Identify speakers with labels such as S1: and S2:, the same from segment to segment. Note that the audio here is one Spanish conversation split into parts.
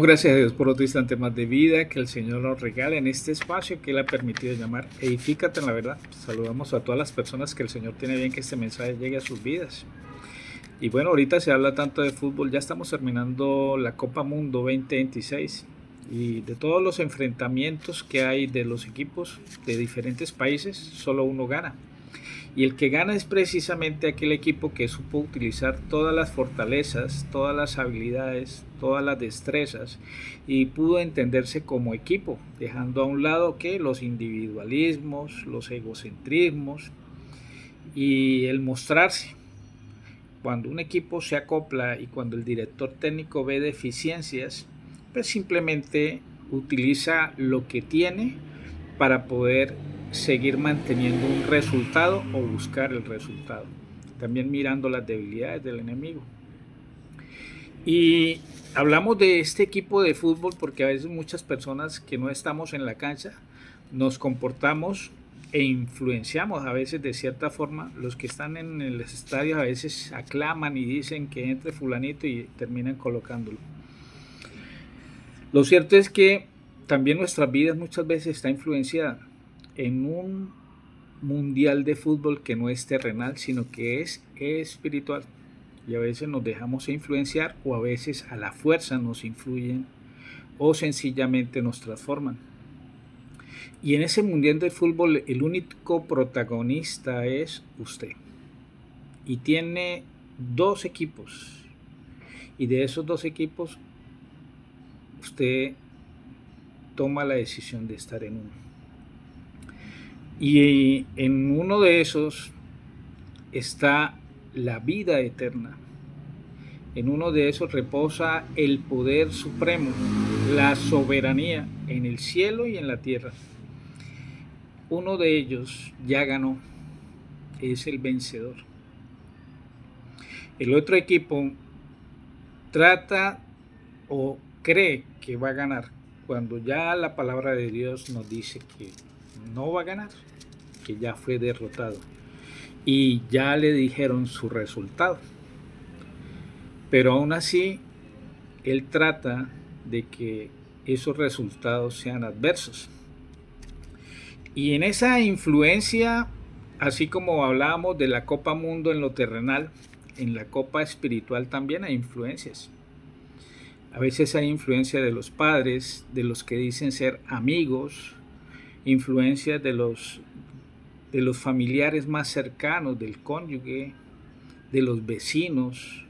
S1: Gracias a Dios por otro instante más de vida que el Señor nos regala en este espacio que Él ha permitido llamar Edifícate en la verdad. Saludamos a todas las personas que el Señor tiene bien que este mensaje llegue a sus vidas. Y bueno, ahorita se habla tanto de fútbol, ya estamos terminando la Copa Mundo 2026 y de todos los enfrentamientos que hay de los equipos de diferentes países, solo uno gana. Y el que gana es precisamente aquel equipo que supo utilizar todas las fortalezas, todas las habilidades, todas las destrezas y pudo entenderse como equipo, dejando a un lado que los individualismos, los egocentrismos y el mostrarse. Cuando un equipo se acopla y cuando el director técnico ve deficiencias, pues simplemente utiliza lo que tiene para poder seguir manteniendo un resultado o buscar el resultado, también mirando las debilidades del enemigo. Y hablamos de este equipo de fútbol porque a veces muchas personas que no estamos en la cancha nos comportamos e influenciamos a veces de cierta forma. Los que están en el estadio a veces aclaman y dicen que entre fulanito y terminan colocándolo. Lo cierto es que también nuestras vidas muchas veces está influenciada en un mundial de fútbol que no es terrenal, sino que es espiritual. Y a veces nos dejamos influenciar o a veces a la fuerza nos influyen o sencillamente nos transforman. Y en ese mundial de fútbol el único protagonista es usted. Y tiene dos equipos. Y de esos dos equipos usted toma la decisión de estar en uno. Y en uno de esos está la vida eterna. En uno de esos reposa el poder supremo, la soberanía en el cielo y en la tierra. Uno de ellos ya ganó, es el vencedor. El otro equipo trata o cree que va a ganar, cuando ya la palabra de Dios nos dice que no va a ganar, que ya fue derrotado y ya le dijeron su resultado. Pero aún así, él trata de que esos resultados sean adversos. Y en esa influencia, así como hablábamos de la Copa Mundo en lo terrenal, en la Copa Espiritual también hay influencias. A veces hay influencia de los padres, de los que dicen ser amigos, influencia de los familiares más cercanos, del cónyuge, de los vecinos,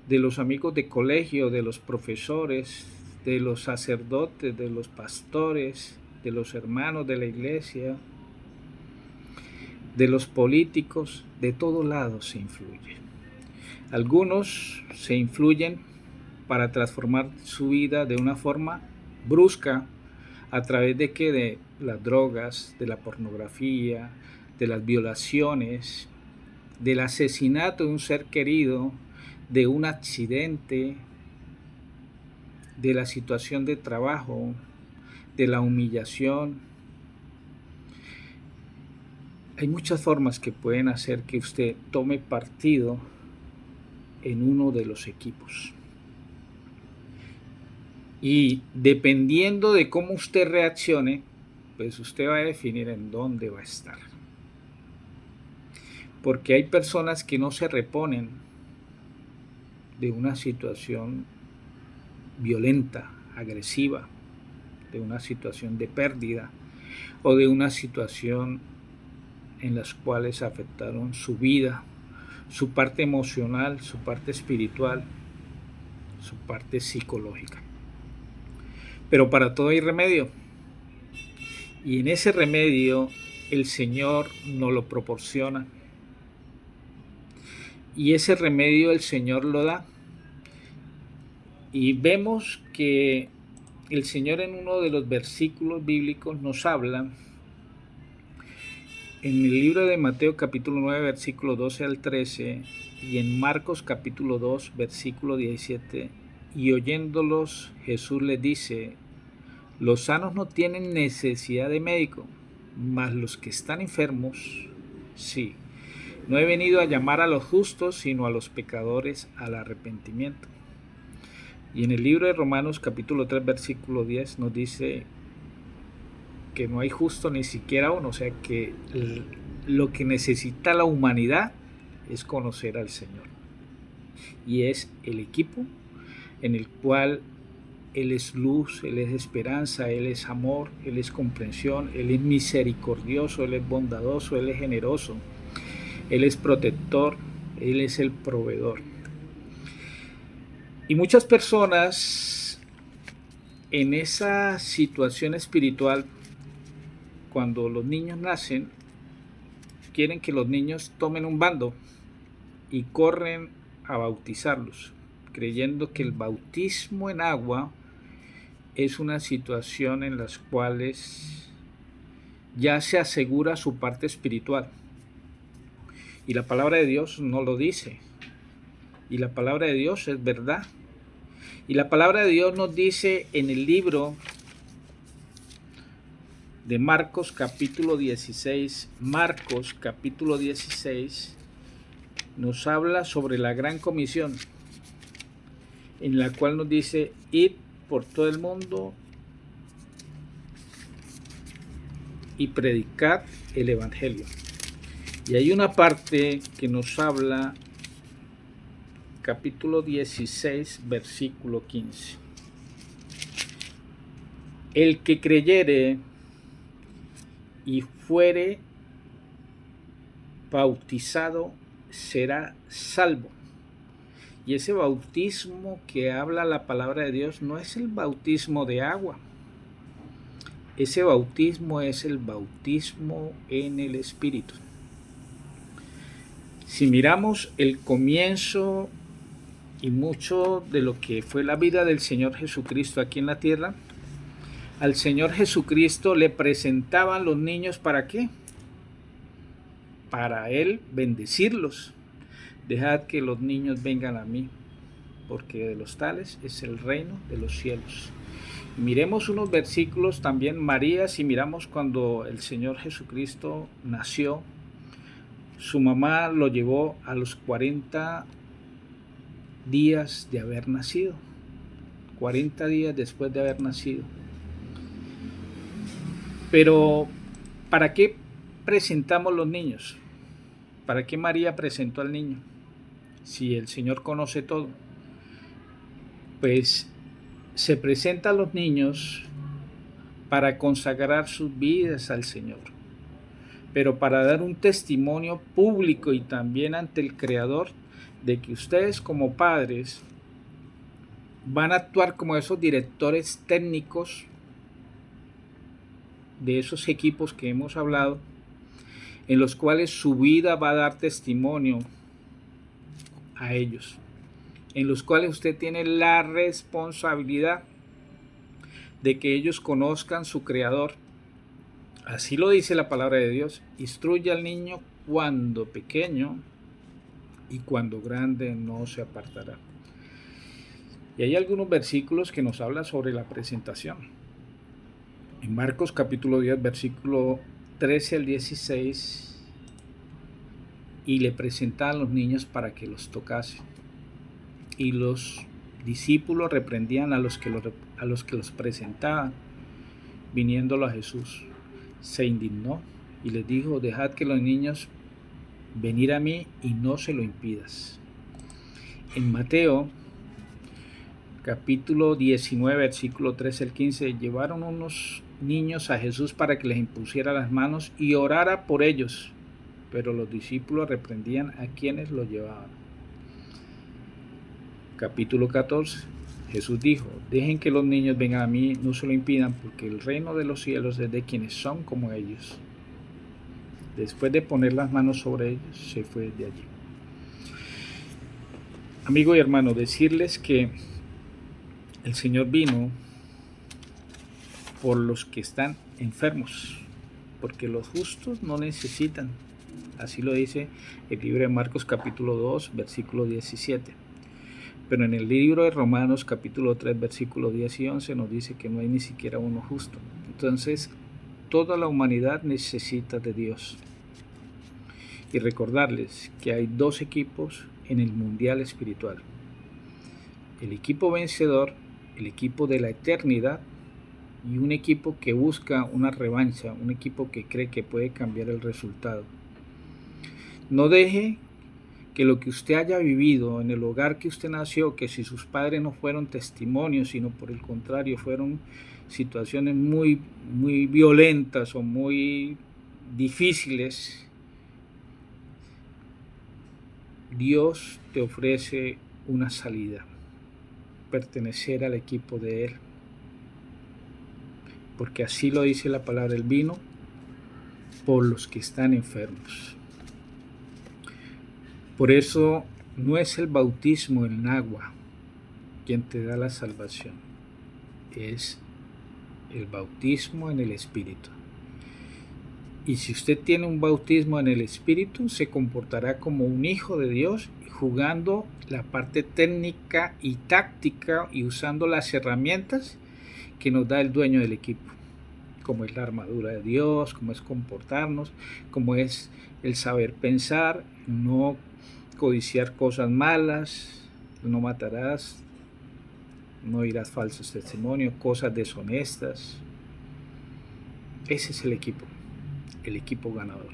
S1: de los amigos de colegio, de los profesores, de los sacerdotes, de los pastores, de los hermanos de la iglesia, de los políticos, de todos lados se influye. Algunos se influyen para transformar su vida de una forma brusca, a través de que de las drogas, de la pornografía, de las violaciones, del asesinato de un ser querido, de un accidente, de la situación de trabajo, de la humillación. Hay muchas formas que pueden hacer que usted tome partido en uno de los equipos. Y dependiendo de cómo usted reaccione, pues usted va a definir en dónde va a estar. Porque hay personas que no se reponen de una situación violenta, agresiva, de una situación de pérdida o de una situación en las cuales afectaron su vida, su parte emocional, su parte espiritual, su parte psicológica. Pero para todo hay remedio. Y en ese remedio el Señor nos lo proporciona. Y ese remedio el Señor lo da. Y vemos que el Señor en uno de los versículos bíblicos nos habla, en el libro de Mateo capítulo 9, versículo 12 al 13, y en Marcos capítulo 2, versículo 17, y oyéndolos Jesús les dice: los sanos no tienen necesidad de médico, mas los que están enfermos, sí. No he venido a llamar a los justos, sino a los pecadores al arrepentimiento. Y en el libro de Romanos capítulo 3 versículo 10 nos dice que no hay justo ni siquiera uno, o sea que lo que necesita la humanidad es conocer al Señor. Y es el equipo en el cual Él es luz, Él es esperanza, Él es amor, Él es comprensión, Él es misericordioso, Él es bondadoso, Él es generoso, Él es protector, Él es el proveedor. Y muchas personas en esa situación espiritual, cuando los niños nacen, quieren que los niños tomen un bando y corren a bautizarlos, creyendo que el bautismo en agua es una situación en las cuales ya se asegura su parte espiritual. Y la palabra de Dios no lo dice. Y la palabra de Dios es verdad. Y la palabra de Dios nos dice en el libro de Marcos capítulo 16, Marcos capítulo 16, nos habla sobre la gran comisión, en la cual nos dice: id por todo el mundo y predicad el evangelio. Y hay una parte que nos habla, capítulo 16, versículo 15. El que creyere y fuere bautizado será salvo. Y ese bautismo que habla la palabra de Dios no es el bautismo de agua. Ese bautismo es el bautismo en el Espíritu. Si miramos el comienzo y mucho de lo que fue la vida del Señor Jesucristo aquí en la tierra, al Señor Jesucristo le presentaban los niños, ¿para qué? Para Él bendecirlos. Dejad que los niños vengan a mí, porque de los tales es el reino de los cielos. Miremos unos versículos también, María, si miramos cuando el Señor Jesucristo nació, su mamá lo llevó a los 40 días de haber nacido, 40 días después de haber nacido. Pero, ¿para qué presentamos los niños? ¿Para qué María presentó al niño? Si el Señor conoce todo. Pues se presenta a los niños para consagrar sus vidas al Señor, pero para dar un testimonio público y también ante el Creador de que ustedes como padres van a actuar como esos directores técnicos de esos equipos que hemos hablado, en los cuales su vida va a dar testimonio a ellos, en los cuales usted tiene la responsabilidad de que ellos conozcan su Creador. Así lo dice la palabra de Dios: instruye al niño cuando pequeño y cuando grande no se apartará. Y hay algunos versículos que nos hablan sobre la presentación. En Marcos capítulo 10, versículo 13 al 16, y le presentaban los niños para que los tocase. Y los discípulos reprendían a los que los presentaban, viniéndolo a Jesús. Se indignó y les dijo: dejad que los niños venir a mí y no se lo impidas. En Mateo capítulo 19, versículo 13 al 15, llevaron unos niños a Jesús para que les impusiera las manos y orara por ellos, pero los discípulos reprendían a quienes los llevaban. Capítulo 14, Jesús dijo: dejen que los niños vengan a mí, no se lo impidan, porque el reino de los cielos es de quienes son como ellos. Después de poner las manos sobre ellos, se fue de allí. Amigo y hermano, decirles que el Señor vino por los que están enfermos, porque los justos no necesitan. Así lo dice el libro de Marcos capítulo 2, versículo 17. Pero en el libro de Romanos capítulo 3, versículo 10 y 11 nos dice que no hay ni siquiera uno justo. Entonces, toda la humanidad necesita de Dios. Y recordarles que hay dos equipos en el mundial espiritual. el equipo vencedor, el equipo de la eternidad y un equipo que busca una revancha, un equipo que cree que puede cambiar el resultado. No deje que lo que usted haya vivido en el hogar que usted nació, que si sus padres no fueron testimonios, sino por el contrario fueron situaciones muy violentas o muy difíciles, Dios te ofrece una salida, pertenecer al equipo de Él, porque así lo dice la palabra. Él vino por los que están enfermos. Por eso no es el bautismo en agua quien te da la salvación, es el bautismo en el Espíritu. Y si usted tiene un bautismo en el Espíritu, se comportará como un hijo de Dios, jugando la parte técnica y táctica y usando las herramientas que nos da el dueño del equipo, como es la armadura de Dios, como es comportarnos, como es el saber pensar, no codiciar cosas malas, no matarás, no dirás falsos testimonios, cosas deshonestas. Ese es el equipo ganador.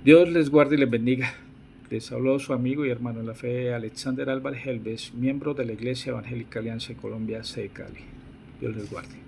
S1: Dios les guarde y les bendiga. Les habló su amigo y hermano en la fe, Alexander Álvarez Helves, miembro de la Iglesia Evangélica Alianza de Colombia, sede Cali. Dios les guarde.